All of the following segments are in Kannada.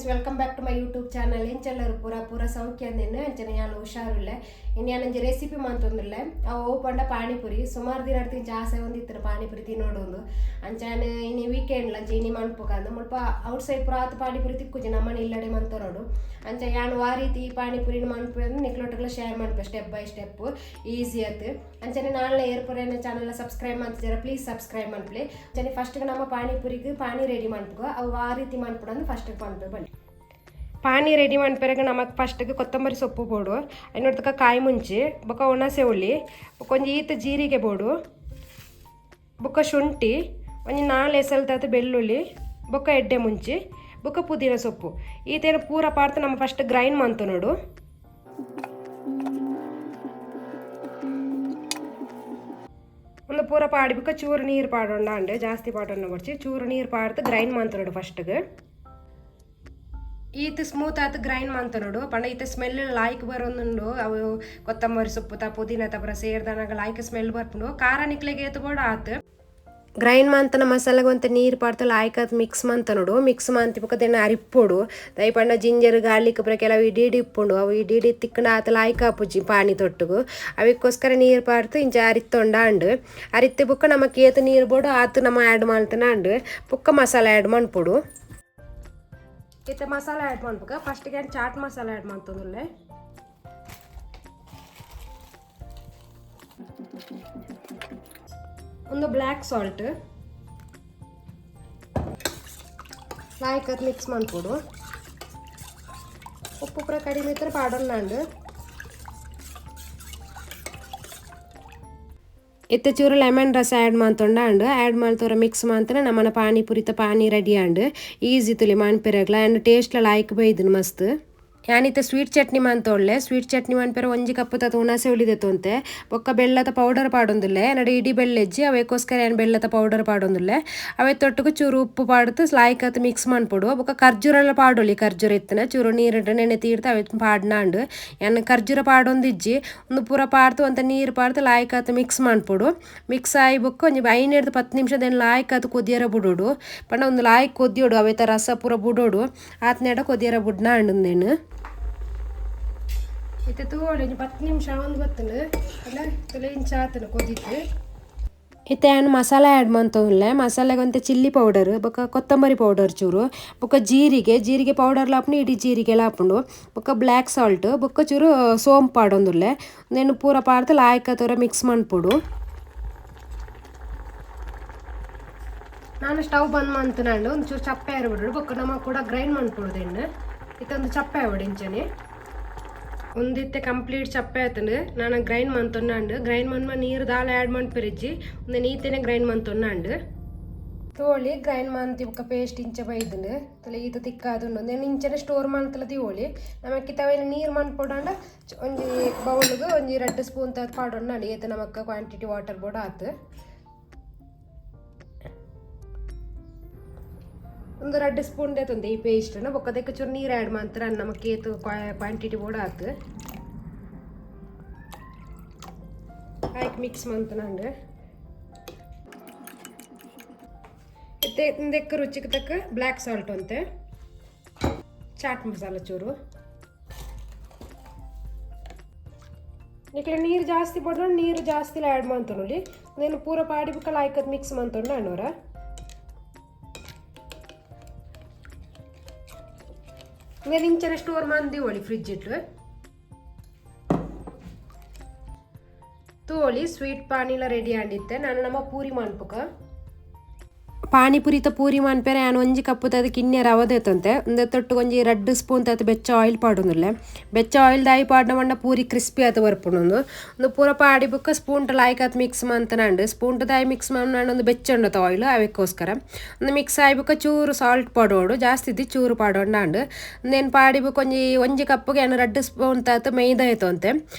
Friends welcome back to my YouTube channel ಎಂಚೆಲ್ಲರೂ ಪೂರ ಸೌಖ್ಯ ಅಂದೇನು ಅಂಚನೆ ನಾನು ಹುಷಾರಿಲ್ಲ ಇನ್ನು ನಾನು ರೆಸಿಪಿ ಮಂತೊಂದಿಲ್ಲ ಅವು ಓಪಂಡ ಪಾನಿಪುರಿ ಸುಮಾರು ದಿನ ತಿಂಚ ಆಸೆ ಒಂದಿತ್ತು ಪಾನಿಪುರಿ ತಿನ್ನೋಡು ಅಂಚಾನೆ ಇನ್ನು ವೀಕೆಂಡ್ ಲಂಚ ಇನ್ನು ಮನ್ಪೋಕಂದು ಮುಲ್ಪ ಔಟ್ ಸೈಡ್ ಪುರಾತ ಪಾನಿಪುರಿ ತಿಕ್ಕುಜಿ ನಮ್ಮನೆ ಇಲ್ಲಡೆ ಮಂತೋಡು ಅಂಚ ಯಾನು ಆ ರೀತಿ ಪಾನಿಪುರಿನ ಮನ್ಪು ನಿಕ್ಲೊಟ್ಟಿಗೆಲ್ಲ ಶೇರ್ ಮಾಡ್ಪೆ ಸ್ಟೆಪ್ ಬೈ ಸ್ಟೆಪ್ ಈಸಿ ಆಯ್ತು ಅಂಚನೆ ನಾಳೆ ಏರ್ಪುರೇನ ಚಾನಲ್ ಸಬ್ಸ್ಕ್ರೈಬ್ ಮಾಡ್ತಿದ್ದೀರಾ ಪ್ಲೀಸ್ ಸಬ್ಸ್ಕ್ರೈಬ್ ಮಾಡ್ಲಿ ಅಂಚನೆ ಫಸ್ಟ್ಗೆ ನಮ್ಮ ಪಾನಿಪುರಿಗೆ ಪಾನಿ ರೆಡಿ ಮಾಡ್ಕೋ ಅವು ಆ ರೀತಿ ಮಾಡ್ಬಿಡೋದು ಫಸ್ಟಿಗೆ ಮಾಡ್ಬೇಕು ಬನ್ನಿ ಪಾನಿ ರೆಡಿ ಮಾಡ್ಪಿರಾಗ ನಮಗೆ ಫಸ್ಟಿಗೆ ಕೊತ್ತಂಬರಿ ಸೊಪ್ಪು ಬೋಡು ಇನ್ನೊಡ್ತಕ್ಕ ಕಾಯಿ ಮುಂಚಿ ಬೊಕ್ಕ ಒಣಸೆ ಉಳ್ಳಿ ಕೊಂಚ ಈತ ಜೀರಿಗೆ ಬೋಡು ಬೊಕ್ಕ ಶುಂಠಿ ಒಂದು 4 ಎಸಲ್ತಾತ ಬೆಳ್ಳುಳ್ಳಿ ಬೊಕ್ಕ ಎಡ್ಡೆ ಮುಂಚಿ ಬೊಕ್ಕ ಪುದೀನ ಸೊಪ್ಪು ಈತೇನು ಪೂರ ಪಾಡ್ತ ನಮ್ಮ ಫಸ್ಟ್ ಗ್ರೈಂಡ್ ಮಾಡ್ತು ನೋಡು ಒಂದು ಪೂರ ಪಾಡಿಬಿಕ್ಕ ಚೂರು ನೀರು ಪಾಡೋಣ ಅಂಡೆ ಜಾಸ್ತಿ ಪಾಡೋಣ ಕೊಡ್ಚಿ ಚೂರು ನೀರು ಪಾಡ್ತು ಗ್ರೈಂಡ್ ಮಾಡ್ತು ನೋಡು ಫಸ್ಟಿಗೆ ಈತ ಸ್ಮೂತ್ ಆಯ್ತು ಗ್ರೈಂಡ್ ಮಾಡ್ತಾ ನೋಡು ಪಂಡ ಈತ ಸ್ಮೆಲ್ ಲಾಯ್ಕ್ ಬರೋದು ಅವು ಕೊತ್ತಂಬರಿ ಸೊಪ್ಪು ಪುದೀನ ತಪರ ಸೇರ್ದಾನಾಗ ಲಾಯ್ಕ್ ಸ್ಮೆಲ್ ಬರ್ಪುಂಡು ಖಾರ ನಿಕ್ಲೆಗೆ ಎತ್ತು ಕೂಡ ಆತು ಗ್ರೈಂಡ್ ಮಾಡ್ತಾನ ಮಸಾಲೆಗೆ ಅಂತ ನೀರು ಪಾಡ್ತಾ ಲಾಯ್ಕ್ ಅದು ಮಿಕ್ಸ್ ಮಾಡ್ತಾ ನೋಡು ಮಿಕ್ಸ್ ಮಾಡ್ತಿಪ್ಪದೇನು ಅರಿಪ್ಪೋಡು ದೈ ಪಂಡ ಜಿಂಜರ್ ಗಾರ್ಲಿಕ್ ಪರ ಕೆಲವು ಇಡೀಡಿ ಇಪ್ಪುಂಡು ಅವು ಇಡೀಡಿ ತಿಕ್ಕಂಡು ಆತ ಲಾಯ್ಕ್ ಹಾಪುಜಿ ಪಾನಿ ತೊಟ್ಟುಗು ಅವಕ್ಕೋಸ್ಕರ ನೀರು ಪಾಡ್ತು ಇಂಚ ಅರಿತ್ತೊಂಡ ಅಂಡು ಅರಿತ್ತು ಬುಕ್ಕ ನಮಗೆ ಏತು ನೀರು ಬೋಡು ಆತು ನಮ್ಮ ಆ್ಯಡ್ ಮಾಡ್ತಾನೆ ಅಂಡು ಬುಕ್ಕ ಮಸಾಲೆ ಆ್ಯಡ್ ಮಾಡ್ಬಿಡು ಇತ್ತ ಮಸಾಲೆ ಆ್ಯಡ್ ಮಾಡ್ಬೇಕು ಫಸ್ಟಿಗೆ ಚಾಟ್ ಮಸಾಲೆ ಆ್ಯಡ್ ಮಾಡ್ತದಲ್ಲೇ ಒಂದು ಬ್ಲ್ಯಾಕ್ ಸಾಲ್ಟ್ ಲಾಯ್ಕ್ ಅದು ಮಿಕ್ಸ್ ಮಾಡ್ಕೊಡು ಉಪ್ಪು ಪೂರ ಕಡಿಮೆ ಇದ್ರೆ ಪಾಡೋಣ ಅಂಡು ಇತ್ತ ಚೂರು ಲೆಮನ್ ರಸ ಆ್ಯಡ್ ಮಾಡ್ತೊಂಡ ಅಂಡು ಆ್ಯಡ್ ಮಾಡ್ತವ್ರ ಮಿಕ್ಸ್ ಮಾಡ್ತಾನೆ ನಮ್ಮನ ಪಾನಿಪುರಿತ ಪಾನಿ ರೆಡಿ ಅಂಡು ಈಸಿ ತುಲಿ ಮಾಡ್ಪಿರಗ್ಲ ಆ್ಯಂಡ್ ಟೇಸ್ಟ್ಲ ಲಾಯ್ಕ್ ಬೈದನು ಮಸ್ತ್ ಯಾನಿತ್ತ ಸ್ವೀಟ್ ಚಟ್ನಿ ಮಾಡ್ತೊಳ್ಳೆ ಸ್ವೀಟ್ ಚಟ್ನಿ ಮಾಡ್ಪೇರ 1 ಕಪ್ ತತ ಹುಣಸೆ ಉಳಿದೆತ್ತು ಅಂತೆ ಒಕ್ಕ ಬೆಲ್ಲದ ಪೌಡರ್ ಪಾಡೊಂದಿಲ್ಲ ನಡಿ ಇಡೀ ಬೆಲ್ಲೆಜ್ಜಿ ಅವಕ್ಕೋಸ್ಕರ ಏನು ಬೆಲ್ಲದ ಪೌಡರ್ ಪಾಡೊಂದಿಲ್ಲ ಅವೇ ತೊಟ್ಟಗೂ ಚೂರು ಉಪ್ಪು ಪಾಡ್ತು ಲಾಯ್ಕತ್ತು ಮಿಕ್ಸ್ ಮಾಡ್ಕೊಡು ಒಕ್ಕ ಖರ್ಜೂರೆಲ್ಲ ಪಾಡೊಳ್ಳಿ ಖರ್ಜೂರ ಎತ್ತನ ಚೂರು ನೀರು ನೆನೆ ತೀರ್ತು ಅವೇ ಪಾಡ್ನಾಂಡು ಏನು ಖರ್ಜೂರ ಪಾಡೊಂದಿಜ್ಜಿ ಒಂದು ಪೂರ ಪಾಡ್ತು ಅಂತ ನೀರು ಪಾಡ್ತು ಲಾಯ್ಕತ್ತು ಮಿಕ್ಸ್ ಮಾಡ್ಕೊಡು ಮಿಕ್ಸ್ ಆಗಿ ಬುಕ್ಕ ಒಂದು 5-10 ನಿಮಿಷದೇನು ಲಾಯ್ಕತ್ತು ಕೊದಿಯರ ಬಿಡೋಡು ಪಂಡ ಒಂದು ಲಾಯ್ಕ್ ಕೊದಿಯೋಡು ಅವೇ ತ ರಸ ಪೂರ ಬಿಡೋಡು ಆತನೆಡ ಕೊದಿಯರ ಬಿಡ್ನ ಅಂಡೇನು ಇತ್ತೆ ತೋಳಿ 10 ನಿಮಿಷ ಒಂದು ಬತ್ತಲು ಅಲ್ಲ ತುಲೆ ಇಂಚ ಆತನು ಕೊದಿತ್ತು ಇತ್ತೆ ಏನು ಮಸಾಲೆ ಆ್ಯಡ್ ಮಾಡ್ತವಲ್ಲ ಮಸಾಲೆಗೆ ಅಂತ ಚಿಲ್ಲಿ ಪೌಡರ್ ಬೊಕ್ಕ ಕೊತ್ತಂಬರಿ ಪೌಡರ್ ಚೂರು ಬೊಕ್ಕ ಜೀರಿಗೆ ಪೌಡರ್ ಲಾಪುಂಡು ಇಡೀ ಜೀರಿಗೆ ಲಾಪುಂಡು ಬೊಕ್ಕ ಬ್ಲ್ಯಾಕ್ ಸಾಲ್ಟ್ ಬೊಕ್ಕ ಚೂರು ಸೋಂಪು ಪಾಡೊಂದುಲ್ಲೆ నేను ಪೂರ ಪಾಡ್ತು ಲಾಯ್ಕ ತೋರ ಮಿಕ್ಸ್ ಮಾಡ್ಕೊಡು ನಾನು ಸ್ಟವ್ ಬಂದ್ ಮಾಡ್ತಾನು ಒಂದು ಚೂರು ಚಪ್ಪೆ ಇರ್ಬಿಡು ಬೊಕ್ಕ ನಮಗೆ ಕೂಡ ಗ್ರೈಂಡ್ ಮಾಡ್ಕೊಡೋದು ಎಣ್ಣೆ ಇತ್ತೊಂದು ಚಪ್ಪೆ ಆಗ್ಬಿಡು ಇಂಚನೆ ಒಂದಿತ್ತೆ ಕಂಪ್ಲೀಟ್ ಚಪ್ಪೆ ಆಯ್ತಂಡು ನಾನು ಗ್ರೈಂಡ್ ಮಾಡ್ತೊಂಡು ಗ್ರೈಂಡ್ ಮಾಡ್ಮ ನೀರು ದಾಲ್ ಆ್ಯಡ್ ಮಾಡ್ಪಿರಿಜ್ಜಿ ಒಂದು ನೀತೇನೆ ಗ್ರೈಂಡ್ ಮಾಡ್ತೊಂಡು ತೋಳಿ ಗ್ರೈಂಡ್ ಮಾಡ್ತಿ ಬೊಕ್ಕ ಪೇಸ್ಟ್ ಇಂಚ ಬೈದಂಡು ತಲೆ ಈತ ತಿಕ್ಕಾದುಂಡು నేను ಇಂಚನೆ ಸ್ಟೋರ್ ಮಾಡ್ತಲ ತಿವೋಳಿ ನಮಕ್ಕೆ ತವೇನ ನೀರು ಮಾಡ್ಕೊಡಂಡ ಒಂಜಿ ಬೌಲ್ಗೆ ಒಂಜಿ 2 ಸ್ಪೂನ್ ತತ್ ಪಾಡೋಣ ಏತ ನಮಕ್ಕೆ ಕ್ವಾಂಟಿಟಿ ವಾಟರ್ ಬೋರ್ಡ್ ಆತು ಒಂದು 2 ಸ್ಪೂನ್ ದೇತೊಂದು ಈ ಪೇಸ್ಟನ್ನು ಬೊಕ್ಕದಕ್ಕೆ ಚೂರು ನೀರು ಆ್ಯಡ್ ಮಾಡ್ತಾರೆ ನಮಗೆ ಏತು ಕ್ವಾಂಟಿಟಿ ಬೋರ್ಡ್ ಆತು ಆಯ್ಕೆ ಮಿಕ್ಸ್ ಮಾಡ್ತಾನಂಡು ಇದಕ್ಕೆ ರುಚಿಗೆ ತಕ್ಕ ಬ್ಲ್ಯಾಕ್ ಸಾಲ್ಟ್ ಅಂತೆ ಚಾಟ್ ಮಸಾಲ ಚೂರು ನಿಕ್ಲೆ ನೀರು ಜಾಸ್ತಿ ಪಡ್ಕೊಂಡು ನೀರು ಜಾಸ್ತಿ ಆ್ಯಡ್ ಮಾಡ್ತಾನೆ ನೋಡಿ నేను ಪೂರ ಪಾಡಿಬೇಕಲ್ಲ ಆಯ್ಕದು ಮಿಕ್ಸ್ ಮಾಡ್ತೊಂಡು ಅಣ್ಣವ್ರ నేను ఇంచనే స్టోర్ మంది ఓలి ఫ్రిడ్జ్ ఇట్లు ತೋಳಿ ಸ್ವೀಟ್ ಪಾನಿಲ ರೆಡಿ ಆಗಿತ್ತೆ ನಾನು ನಮ್ಮ ಪೂರಿ ಮಾಡ್ಬೇಕ ಪಾನಿಪುರಿತ ಪೂರಿ ಮಾಡ್ಪೇರೆ ನಾನು 1 ಕಪ್ ತದ ಕಿನ್ನೆ ರವೆ ದೇತಂತೆ ಒಂದು ತೊಟ್ಟು ಒಂಜಿ 2 ಸ್ಪೂನ್ ತದ ಬೆಚ್ಚ ಆಯಿಲ್ ಪಾಡೊಂದುಲ್ಲೆ ಬೆಚ್ಚ ಆಯಿಲ್ ದಾಯಿ ಪಾಡ್ನ ಮಂಡ ಪೂರಿ ಕ್ರಿಸ್ಪಿ ಆತ ಬರ್ಪುಂಡು ಒಂದು ಪೂರ ಪಾಡಿ ಬುಕ್ಕ ಸ್ಪೂನ್ ಲಾಯ್ಕ್ ಆತ್ ಮಿಕ್ಸ್ ಮಾಡ್ತಾನಂಡು ಸ್ಪೂನ್ ದಾಯಿ ಮಿಕ್ಸ್ ಮಾಡಿ ಒಂದು ಬೆಚ್ಚ ಉಂಡತ ಆಯಿಲ್ ಅವಕ್ಕೋಸ್ಕರ ಒಂದು ಮಿಕ್ಸ್ ಆಯ್ಬುಕ್ಕ ಚೂರು ಸಾಲ್ಟ್ ಪಾಡೋಡು ಜಾಸ್ತಿ ಇದ್ದು ಚೂರು ಪಾಡೋಂಡು నేను ಪಾಡಿ ಬುಕ್ಕ ಒಂಜಿ ಕಪ್ಗೆ ನಾನು 2 ಸ್ಪೂನ್ ತತ ಮೈದಾ ಆಯ್ತು ಅಂತೆ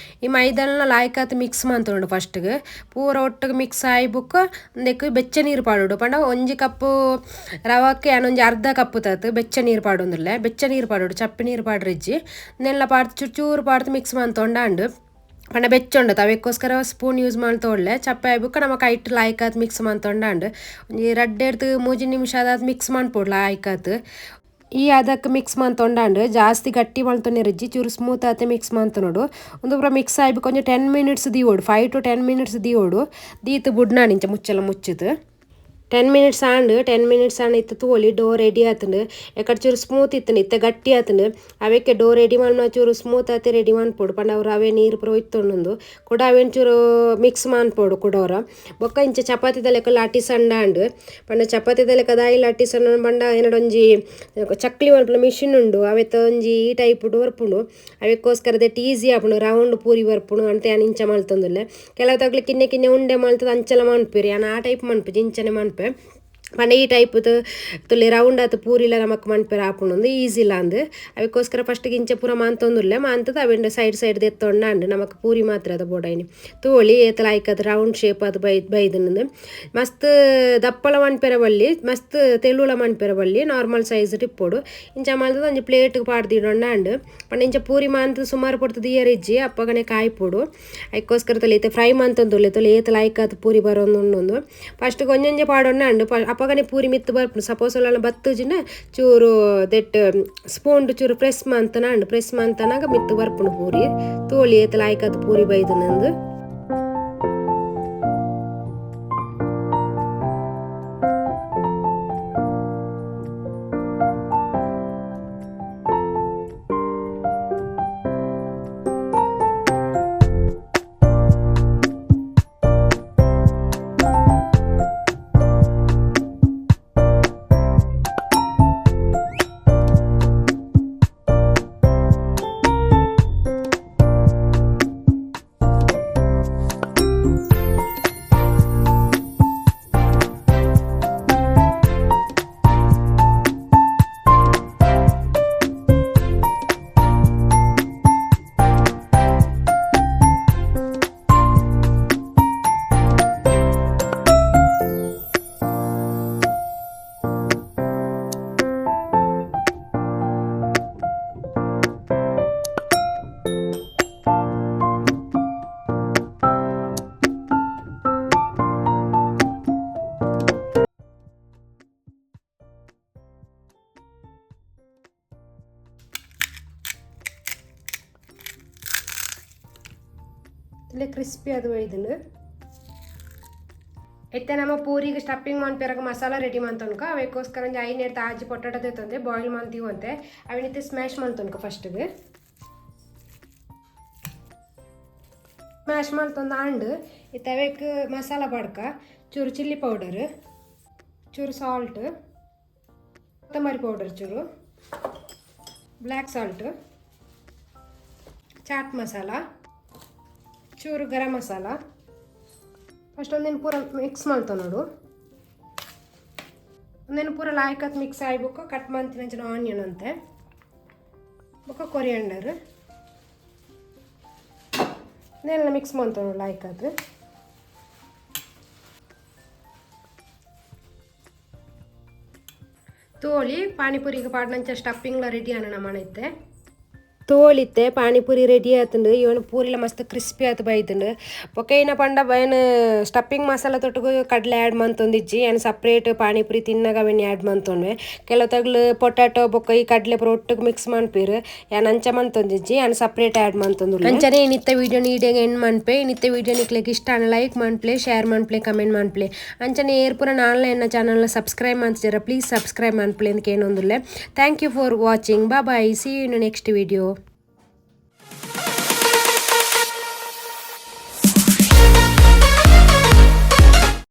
ಈ ಮೈದಾನ ಲಾಯ್ಕ್ ಆತ್ ಮಿಕ್ಸ್ ಮಾಡ್ತೊಂಡು ಫಸ್ಟ್ಗೆ ಪೂರ ಒಟ್ಟಿಗೆ ಮಿಕ್ಸ್ ಆಯ್ಬುಕ್ಕ ಒಂದಕ್ಕೆ ಬೆಚ್ಚ ನೀರು ಪಾಡೋಡು ಪಂಡ 1 ಕಪ್ಪು ರವಕ್ಕೆ ನಾನೊಂದು ಅರ್ಧ ಕಪ್ಪು ತತ್ತು ಬೆಚ್ಚ ನೀರು ಪಾಡೊಂದಿಲ್ಲ ಬೆಚ್ಚ ನೀರು ಪಾಡೋಡು ಚಪ್ಪೆ ನೀರು ಪಾಡ್ರಿಜ್ಜಿ ನೆಲ್ಲ ಪಾಡ್ತು ಚೂರು ಪಾಡ್ತು ಮಿಕ್ಸ್ ಮಾಡ್ತೊಂಡು ಪಂಡ ಬೆಚ್ಚೊಂಡು ಅವಕ್ಕೋಸ್ಕರ ಸ್ಪೂನ್ ಯೂಸ್ ಮಾಡ್ತೊಳ್ಳೆ ಚಪ್ಪೆ ಆಯ್ಬುಕ್ಕ ನಮ್ಮ ಕೈಟ್ ಲಾಯ್ಕಾತ್ ಮಿಕ್ಸ್ ಮಾಡ್ತೊಂಡು ಒಂಜಿ 2-3 ನಿಮಿಷ ಅದಾದ ಮಿಕ್ಸ್ ಮಾಡ್ಕೊಡ್ಲ ಆಯ್ಕಾತ್ ಈ ಅದಕ್ಕೆ ಮಿಕ್ಸ್ ಮಂತೊಂಡಾಂಡು ಜಾಸ್ತಿ ಗಟ್ಟಿ ಮಲ್ತೊಂದಿರಜ್ಜಿ ಚೂರು ಸ್ಮೂತ್ ಆತೆ ಮಿಕ್ಸ್ ಮಂತನೋಡು ಒಂದು ಪೂರ ಮಿಕ್ಸ್ ಆಗಿ ಕೊಂಚ 10 ಮಿನಿಟ್ಸ್ ದೀವೋಡು 5 to 10 ಮಿನಿಟ್ಸ್ ದೀವೋಡು ದೀತು ಬುಡ್ನಾನಿಂಚ ಮುಚ್ಚಲ ಮುಚ್ಚಿತು 10 ಮಿನಿಟ್ಸ್ ಆಂಡು 10 ಮಿನಿಟ್ಸ್ ಆಂಡ್ ಇತ್ತು ತೋಲಿ ಡೋ ರೆಡಿ ಆತಂಡು ಎಕಡೆ ಚೂರು ಸ್ಮೂತ್ ಇತ್ತನು ಇತ್ತ ಗಟ್ಟಿ ಆತಂಡು ಅವಕ್ಕೆ ಡೋ ರೆಡಿ ಮಾಡ್ನ ಚೂರು ಸ್ಮೂತ್ ಆತೆ ರೆಡಿ ಮಾಡ್ಪೋಡು ಪಂಡ ಅವ್ರು ಅವೇ ನೀರು ಪುರ ಇತ್ತೊಂಡು ಕೂಡ ಅವೇನು ಚೂರು ಮಿಕ್ಸ್ ಮಾಡ್ಪೋಡು ಕೊಡೋರ ಬೊಕ್ಕ ಇಂಚ ಚಪಾತಿದ ಲೆಕ್ಕ ಲಾಟಿ ಸಣ್ಣ ಅಂಡು ಪಂಡ ಚಪಾತಿದ ಲೆಕ್ಕ ದಾಯಿ ಲಾಟಿ ಸಣ್ಣ ಪಂಡ ಏನಡೊಂಜಿ ಚಕ್ಲಿ ಮಲ್ಪಲ ಮಿಷಿನ್ ಉಂಡು ಅವೆತ್ತ ಒಂಜಿ ಈ ಟೈಪ್ ಬರ್ಪುಂಡು ಅವಕ್ಕೋಸ್ಕರ ದೆಟ್ ಈಸಿ ಆಪುಂಡು ರೌಂಡ್ ಪೂರಿ ಬರ್ಪುಂಡು ಅಂತ ನಾನು ಇಂಚ ಮಲ್ತೊಂದುಲ್ಲೆ ಕೆಲವು ತಗ್ಲಿ ಕಿನ್ನೆ ಕಿನ್ನೆ ಉಂಡೆ ಮಲ್ತದ ಅಂಚಲ ಮನ್ಪಿರಿ ನಾನು ಆ ಟೈಪ್ ಮನ್ಪು ಇಂಚನೆ ಮನ್ಪೆ ಪಂಡ ಈ ಟೈಪ್ ತುಲ್ಲಿ ರೌಂಡ್ ಆತು ಪೂರಿಲ ನಮಕ್ ಮನ್ಪೆರ ಆಪುಂಡು ಈಸಿಲ್ಲ ಅಂದು ಅವಕ್ಕೋಸ್ಕರ ಫಸ್ಟಿಗೆ ಇಂಚ ಪೂರ ಮಾಂತೊಂದುಲ್ಲೆ ಮಾಂತದ ಅವೆಂಡು ಸೈಡ್ ದೆತ್ತೊಂಡು ನಮಕ್ ಪೂರಿ ಮಾತ್ರ ಅದ ಬೋಡೈನಿ ತೋಳಿ ಏತಲ ಆಯ್ಕದು ರೌಂಡ್ ಶೇಪ್ ಅದು ಬೈದನಂದು ಮಸ್ತ್ ದಪ್ಪಲ ಮನ್ಪೆರ ಬಲ್ಲಿ ಮಸ್ತ್ ತೆಳುಲ ಮನ್ಪೆರ ಬಲ್ಲಿ ನಾರ್ಮಲ್ ಸೈಜ್ ಟಿಪ್ಪೋಡು ಇಂಚ ಮಾಲ್ತದ ಒಂಜಿ ಪ್ಲೇಟ್ಗೆ ಪಾಡ್ದಿಡೊಂಡು ಪಂಡ ಇಂಚ ಪೂರಿ ಮಾಂತದ ಸುಮಾರು ಪಡ್ತದ ಇಯರಿಜ್ಜಿ ಅಪ್ಪಗನೆ ಕಾಯ್ಪೋಡು ಅದಕ್ಕೋಸ್ಕರ ತೊಲೆ ಇತ್ತೆ ಫ್ರೈ ಮಂತೊಂದುಲ್ಲೆ ತೊಲೆ ಏತಲ ಆಯ್ಕದು ಪೂರಿ ಬರೋಂದು ಫಸ್ಟ್ ಕೊಂಜೊಂಜೆ ಪಾಡೊಂಡು ಅಪ್ಪಗನೆ ಪೂರಿ ಮಿತ್ತು ಬರ್ಪುಂಡು ಸಪೋಸ್ ಎಲ್ಲ ಬತ್ತುಜಿನ ಚೂರು ದೆಟ್ ಸ್ಪೂನ್ ಚೂರು ಪ್ರೆಸ್ ಮಂತನಾಗ ಮಿತ್ತು ಬರ್ಪುಂಡು ಪೂರಿ ತೋಳಿ ಏತಲ ಆಯ್ಕದು ಪೂರಿ ಬೈದನಂದು ಕ್ರಿಸ್ಪಿ ಅದು ಒಯ್ದನು ಎತ್ತೆ ನಮ್ಮ ಪೂರಿಗೆ ಸ್ಟಫಿಂಗ್ ಮಾಡ್ಪೆರಗ ಮಸಾಲ ರೆಡಿ ಮಾಡ್ತೊನ್ಕ ಅವಕ್ಕೋಸ್ಕರ ಒಂದು 5 ನೆಡ್ತ ಆಜಿ ಪೊಟಾಟೊ ತೆತ್ತಂತೆ ಬಾಯ್ಲ್ ಮಾಡ್ತೀವಂತೆ ಅವನಿತ್ತೆ ಸ್ಮ್ಯಾಶ್ ಮಾಡ್ತೊನ್ಕ ಫಸ್ಟ್ಗೆ ಸ್ಮ್ಯಾಶ್ ಮಾಡ್ತೊಂದು ಆಂಡು ಇತ್ತು ಅವಕ್ಕೆ ಮಸಾಲ ಬಡ್ಕ ಚೂರು ಚಿಲ್ಲಿ ಪೌಡರ್ ಚೂರು ಸಾಲ್ಟ್ ಕೊತ್ತಂಬರಿ ಪೌಡರ್ ಚೂರು ಬ್ಲ್ಯಾಕ್ ಸಾಲ್ಟ್ ಚಾಟ್ ಮಸಾಲ ಚೂರು ಗರಂ ಮಸಾಲ ಫಸ್ಟ್ ಒಂದೇನು ಪೂರ ಮಿಕ್ಸ್ ಮಾಡ್ತೋ ನೋಡು ಒಂದೇನು ಪೂರ ಲಾಯ್ಕತ್ ಮಿಕ್ಸ್ ಆಗ್ಬೇಕು ಕಟ್ ಮಾಡ್ತೀನಿ ಆನಿಯನ್ ಅಂತೆ ಬೊಕ್ಕ ಕೊರಿಯಂಡರ್ ಇದೆಲ್ಲ ಮಿಕ್ಸ್ ಮಾಡ್ತೋ ನೋಡು ಲಾಯ್ಕತ್ ತೋಳಿ ಪಾನಿಪುರಿಗೆ ಪಾಡ್ನಂಚ ಸ್ಟಫಿಂಗ್ಲ ರೆಡಿ ಅನ್ನ ಮಾಡೈತೆ ತೋಳಿತ್ತೆ ಪಾನಿಪುರಿ ರೆಡಿ ಆತಂಡು ಇವನು ಪೂರಿಲ ಮಸ್ತ್ ಕ್ರಿಸ್ಪಿ ಆತು ಬೈತಂಡು ಬೊಕ್ಕ ಏನ ಪಂಡ ಏನು ಸ್ಟಫಿಂಗ್ ಮಸಾಲ ತೊಟ್ಟಗು ಕಡಲೆ ಆ್ಯಡ್ ಮಂತೊಂದಿಜ್ಜಿ ಏನು ಸಪ್ರೇಟ್ ಪಾನಿಪುರಿ ತಿನ್ನಾಗ ಅವೇನು ಆ್ಯಡ್ ಮಂತೊಂಡ್ವೆ ಕೆಲವು ತಗ್ಲು ಪೊಟ್ಯಾಟೊ ಬೊಕ್ಕ ಈ ಕಡಲೆ ಪುರ ಒಟ್ಟಿಗೆ ಮಿಕ್ಸ್ ಮಾಡ್ಪೀರು ಏನು ಅಂಚ ಮಂತೊಂದಿಜ್ಜಿ ಏನು ಸಪ್ರೇಟ್ ಆ್ಯಡ್ ಮಂತೊಂದು ಅಂಚನೆ ನಿತ್ತ ವೀಡಿಯೋ ನೀಡಿಯಾಗ ಎಂಡ್ ಮನ್ಪೆ ನಿತ್ತ ವೀಡಿಯೋ ನಿಕ್ಲಿಕ್ಕೆ ಇಷ್ಟ ಲೈಕ್ ಮಾಡ್ಪ್ಲೆ ಶೇರ್ ಮಾಡ್ಪ್ಲೆ ಕಮೆಂಟ್ ಮಾಡ್ಪ್ಲೆ ಅಂಚನೆ ಏರ್ಪುರ ನಾಳೆ ಎನ್ನ ಚಾನಲ್ನ ಸಬ್ಸ್ಕ್ರೈಬ್ ಮಾಡ್ತಿದ್ದೀರ ಪ್ಲೀಸ್ ಸಬ್ಸ್ಕ್ರೈಬ್ ಮಾಡ್ಪ್ಲೆ ಅಂತ ಏನೊಂದುಲ್ಲೆ thank you for watching bye see you in next video.